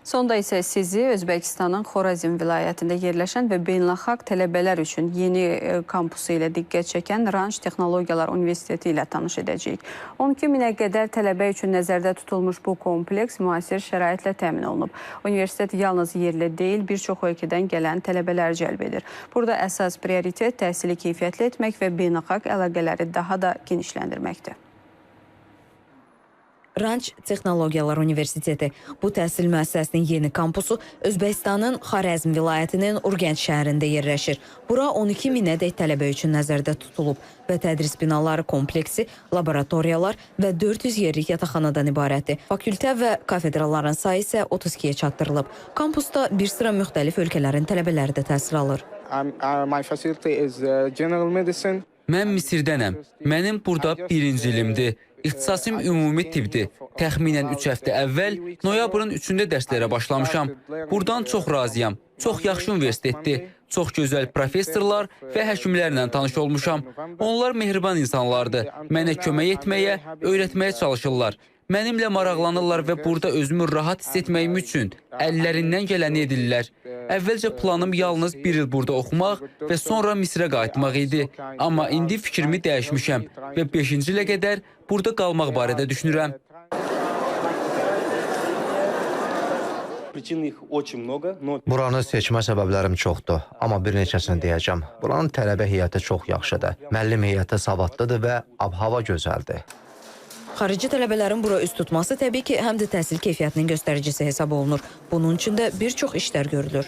Sonda isə sizi Özbəkistanın Xorazm vilayətində yerləşən və beynəlxalq tələbələr üçün yeni kampusu ilə diqqət çəkən Ranch Texnologiyalar Universiteti ilə tanış edəcəyik. 12 minə qədər tələbə üçün nəzərdə tutulmuş bu kompleks müasir şəraitlə təmin olunub. Universitet yalnız yerli deyil, bir çox ölkədən gələn tələbələr cəlb edir. Burada əsas prioritet təhsili keyfiyyətli etmək və beynəlxalq əlaqələri daha da genişləndirməkdir. Ranch Texnologiyalar Universiteti bu təhsil müəssisəsinin yeni kampusu Özbəkistanın Xorazm vilayətinin Urgənt şəhərində yerləşir. Bura 12 minədək tələbə üçün nəzərdə tutulub və tədris binaları kompleksi, laboratoriyalar və 400 yerlik yataqxanadan ibarətdir. Fakültə və kafedraların sayı isə 32-yə çatdırılıb. Kampusda bir sıra müxtəlif ölkələrin tələbələri də təhsil alır. Mən Misirdənəm. Mənim burada birinci ilimdir. İxtisasım ümumi tibbdir. Təxminən 3 həftə əvvəl noyabrın 3-də dərslərə başlamışam. Buradan çox razıyam. Çox yaxşı universitetdir. Çox gözəl professorlar və həkimlərlə tanış olmuşam. Onlar mehriban insanlardır. Mənə kömək etməyə, öyrətməyə çalışırlar. Mənimlə maraqlanırlar və burada özümü rahat hiss etməyim üçün əllərindən gələni edirlər. Əvvəlcə planım yalnız bir il burada oxumaq və sonra Misrə qayıtmaq idi. Amma indi fikrimi dəyişmişəm və 5-ci ilə qədər burada qalmaq barədə düşünürəm. Buranı seçmə səbəblərim çoxdur, amma bir neçəsini deyəcəm. Buranın tələbə heyəti çox yaxşıdır. Müəllim heyəti savadlıdır və ab-hava gözəldir. Xarici tələbələrin bura üst tutması təbii ki, həm də təhsil keyfiyyətinin göstəricisi hesab olunur. Bunun üçün də bir çox işlər görülür.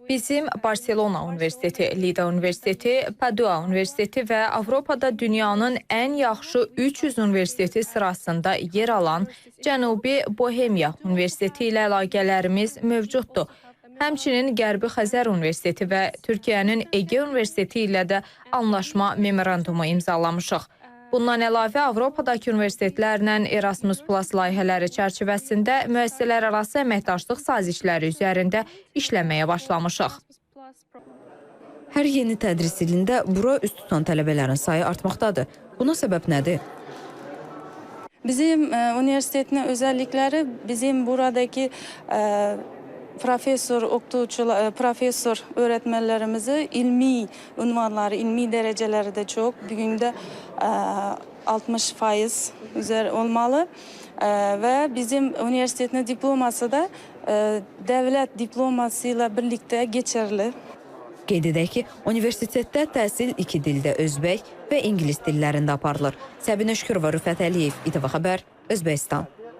Bizim Barcelona Universiteti, Lida Universiteti, Padua Universiteti və Avropada dünyanın ən yaxşı 300 universiteti sırasında yer alan Cənubi Bohemiya Universiteti ilə əlaqələrimiz mövcuddur. Həmçinin Qərbi Xəzər Universiteti və Türkiyənin Ege Universiteti ilə də anlaşma memorandumu imzalamışıq. Bundan əlavə Avropadakı universitetlərlə Erasmus Plus layihələri çərçivəsində müəssisələrarası əməkdaşlıq sazişləri üzərində işləməyə başlamışıq. Hər yeni tədris ilində bura üst tutan tələbələrin sayı artmaqdadır. Buna səbəb nədir? Bizim universitetin özellikleri bizim buradaki profesör öğretmenlerimizi ilmi unvanları, ilmi dereceleri de çok. Bugün de 60% üzeri olmalı. Ve bizim üniversitetin diploması da devlet diplomasıyla birlikte geçerli. Qeyd edək ki, universitetdə təhsil 2 dildə özbək və ingilis dillərində aparılır. Səbinə Şükürova, Rüfət Əliyev, İTV Xəbər, Özbəkistan.